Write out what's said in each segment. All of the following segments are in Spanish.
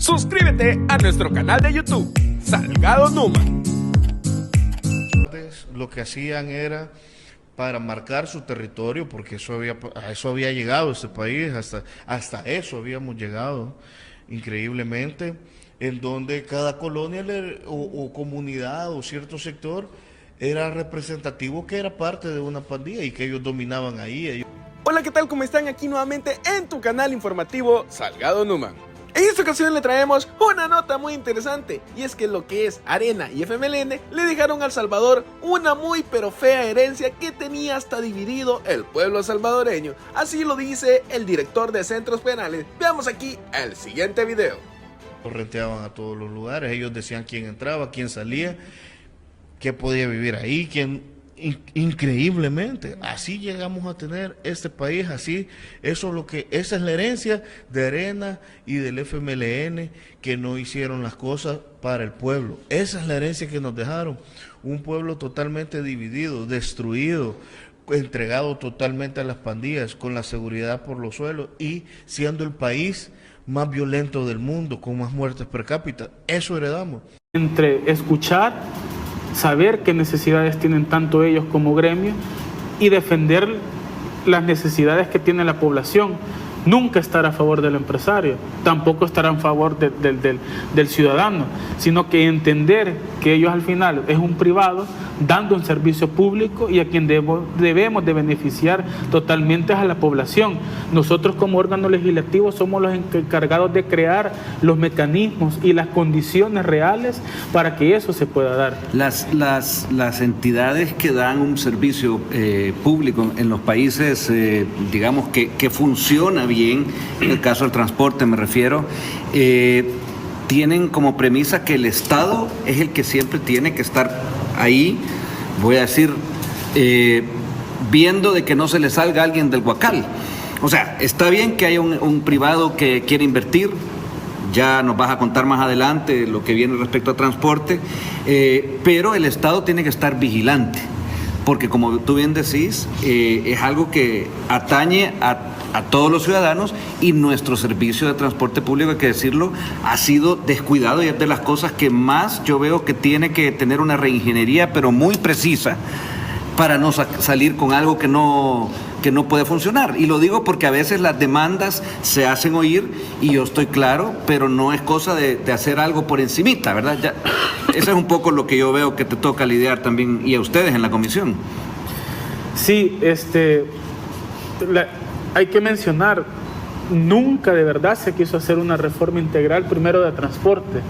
Suscríbete a nuestro canal de YouTube, Salgado Numa. Lo que hacían era para marcar su territorio, porque a eso había llegado este país, hasta eso habíamos llegado, increíblemente, en donde cada colonia o comunidad o cierto sector era representativo, que era parte de una pandilla y que ellos dominaban ahí. Hola, ¿qué tal? ¿Cómo están? Aquí nuevamente en tu canal informativo Salgado Numa. En esta ocasión le traemos una nota muy interesante, y es que lo que es Arena y FMLN le dejaron al Salvador una muy pero fea herencia que tenía hasta dividido el pueblo salvadoreño. Así lo dice el director de centros penales. Veamos aquí el siguiente video. Los renteaban a todos los lugares, ellos decían quién entraba, quién salía, qué podía vivir ahí, quién... Increíblemente, así llegamos a tener este país, esa es la herencia de Arena y del FMLN, que no hicieron las cosas para el pueblo. Esa es la herencia que nos dejaron, un pueblo totalmente dividido, destruido, entregado totalmente a las pandillas, con la seguridad por los suelos y siendo el país más violento del mundo, con más muertes per cápita. Eso heredamos. Entre escuchar, saber qué necesidades tienen tanto ellos como gremio y defender las necesidades que tiene la población. Nunca estar a favor del empresario, tampoco estar a favor del ciudadano, sino que entender que ellos al final es un privado dando un servicio público y a quien debemos de beneficiar totalmente a la población. Nosotros como órgano legislativo somos los encargados de crear los mecanismos y las condiciones reales para que eso se pueda dar. Las entidades que dan un servicio público en los países, digamos que funciona bien, en el caso del transporte me refiero, tienen como premisa que el Estado es el que siempre tiene que estar ahí, voy a decir, viendo de que no se le salga alguien del huacal. O sea, está bien que haya un privado que quiere invertir, ya nos vas a contar más adelante lo que viene respecto a transporte, pero el Estado tiene que estar vigilante, porque como tú bien decís, es algo que atañe a todos los ciudadanos, y nuestro servicio de transporte público, hay que decirlo, ha sido descuidado y es de las cosas que más yo veo que tiene que tener una reingeniería, pero muy precisa, para no salir con algo que no puede funcionar. Y lo digo porque a veces las demandas se hacen oír, y yo estoy claro, pero no es cosa de hacer algo por encimita, ¿verdad? Eso es un poco lo que yo veo que te toca lidiar también, y a ustedes en la comisión. Sí, hay que mencionar, nunca de verdad se quiso hacer una reforma integral, primero de transporte.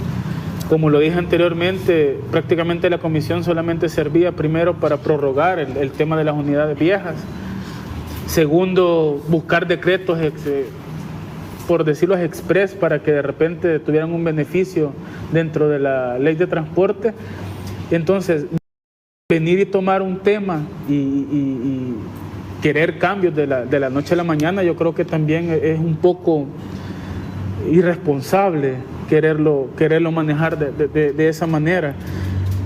Como lo dije anteriormente, prácticamente la comisión solamente servía primero para prorrogar el tema de las unidades viejas. Segundo, buscar decretos, por decirlo express, para que de repente tuvieran un beneficio dentro de la ley de transporte. Entonces, venir y tomar un tema y querer cambios de la noche a la mañana, yo creo que también es un poco irresponsable quererlo manejar de esa manera.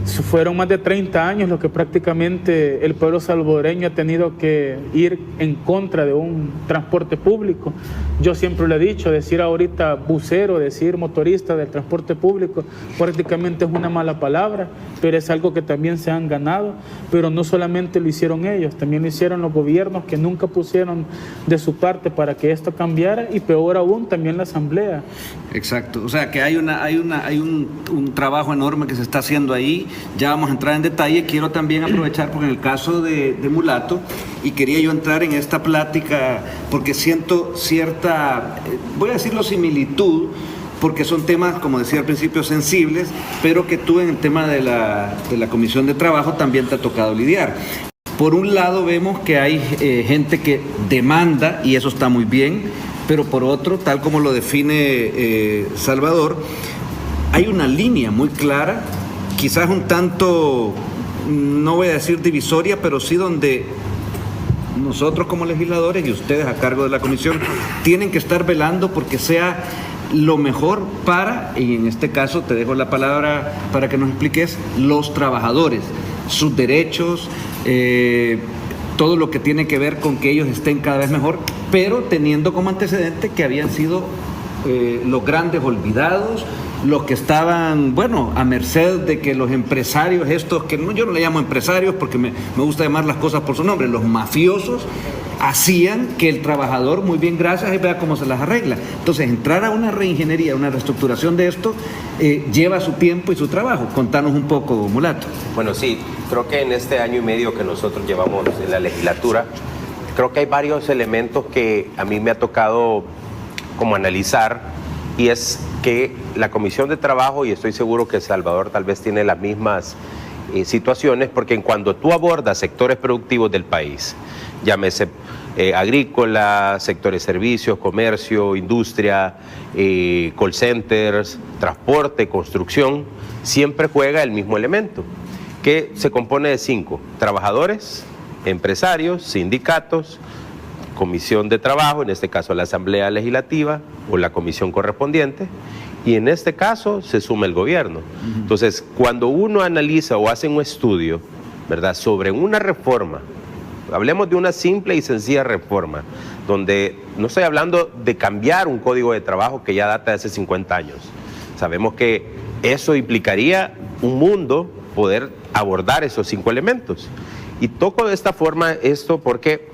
Fueron más de 30 años lo que prácticamente el pueblo salvadoreño ha tenido que ir en contra de un transporte público. Yo siempre lo he dicho, decir ahorita bucero, decir motorista del transporte público, prácticamente es una mala palabra, pero es algo que también se han ganado. Pero no solamente lo hicieron ellos, también lo hicieron los gobiernos, que nunca pusieron de su parte para que esto cambiara, y peor aún también la asamblea. Exacto, o sea que hay un trabajo enorme que se está haciendo ahí. Ya vamos a entrar en detalle. Quiero también aprovechar, porque en el caso de Mulato, y quería yo entrar en esta plática porque siento cierta, voy a decirlo, similitud, porque son temas, como decía al principio, sensibles, pero que tú en el tema de la Comisión de Trabajo también te ha tocado lidiar. Por un lado vemos que hay gente que demanda, y eso está muy bien, pero por otro, tal como lo define Salvador, hay una línea muy clara, quizás un tanto, no voy a decir divisoria, pero sí donde nosotros como legisladores y ustedes a cargo de la comisión tienen que estar velando porque sea lo mejor para, y en este caso te dejo la palabra para que nos expliques, los trabajadores, sus derechos, todo lo que tiene que ver con que ellos estén cada vez mejor, pero teniendo como antecedente que habían sido los grandes olvidados, los que estaban, bueno, a merced de que los empresarios, estos que yo no le llamo empresarios porque me gusta llamar las cosas por su nombre, los mafiosos, hacían que el trabajador, muy bien, gracias, y vea cómo se las arregla. Entonces, entrar a una reingeniería, una reestructuración de esto, lleva su tiempo y su trabajo. Contanos un poco, Mulato. Bueno, sí, creo que en este año y medio que nosotros llevamos en la legislatura, creo que hay varios elementos que a mí me ha tocado como analizar, y es que la Comisión de Trabajo, y estoy seguro que Salvador tal vez tiene las mismas situaciones, porque cuando tú abordas sectores productivos del país, llámese agrícola, sectores servicios, comercio, industria, call centers, transporte, construcción, siempre juega el mismo elemento, que se compone de 5: trabajadores, empresarios, sindicatos, comisión de trabajo, en este caso la Asamblea Legislativa o la comisión correspondiente, y en este caso se suma el gobierno. Entonces, cuando uno analiza o hace un estudio, ¿verdad?, sobre una reforma, hablemos de una simple y sencilla reforma, donde no estoy hablando de cambiar un código de trabajo que ya data de hace 50 años. Sabemos que eso implicaría un mundo poder abordar esos 5 elementos. Y toco de esta forma esto porque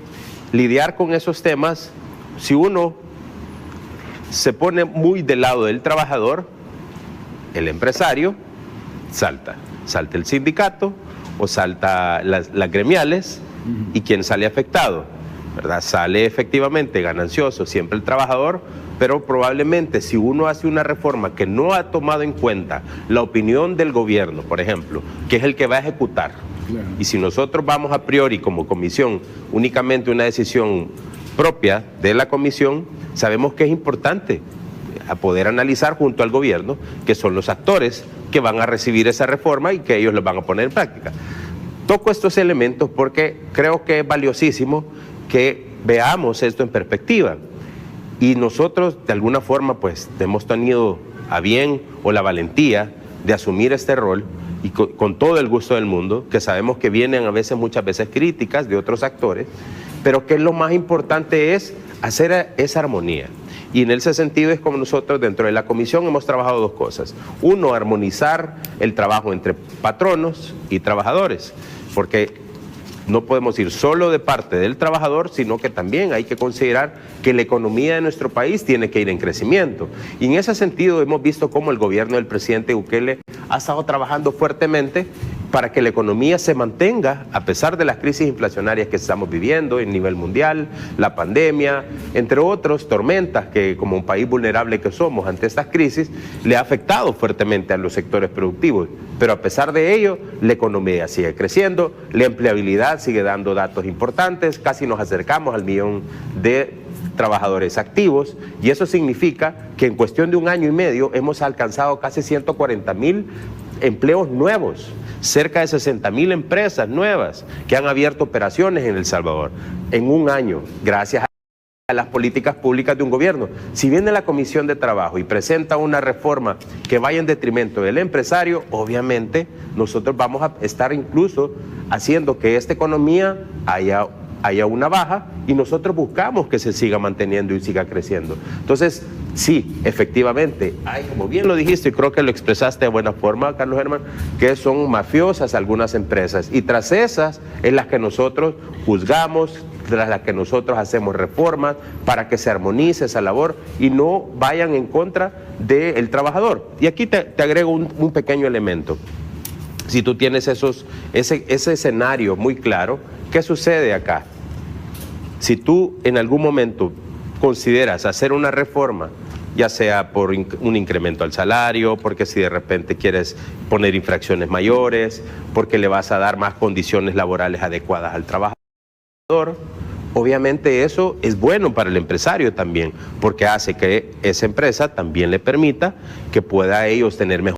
lidiar con esos temas, si uno se pone muy del lado del trabajador, el empresario, salta el sindicato o salta las gremiales, y quien sale afectado, ¿verdad? Sale efectivamente ganancioso siempre el trabajador, pero probablemente si uno hace una reforma que no ha tomado en cuenta la opinión del gobierno, por ejemplo, que es el que va a ejecutar, y si nosotros vamos a priori como comisión únicamente una decisión propia de la comisión, sabemos que es importante a poder analizar junto al gobierno, que son los actores que van a recibir esa reforma y que ellos los van a poner en práctica. Toco estos elementos porque creo que es valiosísimo que veamos esto en perspectiva, y nosotros de alguna forma pues hemos tenido a bien o la valentía de asumir este rol, y con todo el gusto del mundo, que sabemos que vienen muchas veces críticas de otros actores, pero que lo más importante es hacer esa armonía. Y en ese sentido es como nosotros dentro de la comisión hemos trabajado 2 cosas. Uno, armonizar el trabajo entre patronos y trabajadores, porque no podemos ir solo de parte del trabajador, sino que también hay que considerar que la economía de nuestro país tiene que ir en crecimiento. Y en ese sentido hemos visto cómo el gobierno del presidente Bukele ha estado trabajando fuertemente para que la economía se mantenga a pesar de las crisis inflacionarias que estamos viviendo en nivel mundial, la pandemia, entre otros tormentas que como un país vulnerable que somos ante estas crisis, le ha afectado fuertemente a los sectores productivos. Pero a pesar de ello, la economía sigue creciendo, la empleabilidad sigue dando datos importantes, casi nos acercamos al 1 millón de trabajadores activos, y eso significa que en cuestión de 1 año y medio hemos alcanzado casi 140,000 empleos nuevos, cerca de 60,000 empresas nuevas que han abierto operaciones en El Salvador en 1 año, gracias a las políticas públicas de un gobierno. Si viene la Comisión de Trabajo y presenta una reforma que vaya en detrimento del empresario, obviamente nosotros vamos a estar incluso haciendo que esta economía haya una baja, y nosotros buscamos que se siga manteniendo y siga creciendo. Entonces, sí, efectivamente, hay, como bien lo dijiste y creo que lo expresaste de buena forma, Carlos Germán, que son mafiosas algunas empresas, y tras esas es las que nosotros juzgamos, tras las que nosotros hacemos reformas para que se armonice esa labor y no vayan en contra del trabajador. Y aquí te agrego un pequeño elemento. Si tú tienes ese escenario muy claro, ¿qué sucede acá? Si tú en algún momento consideras hacer una reforma, ya sea por un incremento al salario, porque si de repente quieres poner infracciones mayores, porque le vas a dar más condiciones laborales adecuadas al trabajador, obviamente eso es bueno para el empresario también, porque hace que esa empresa también le permita que pueda ellos tener mejor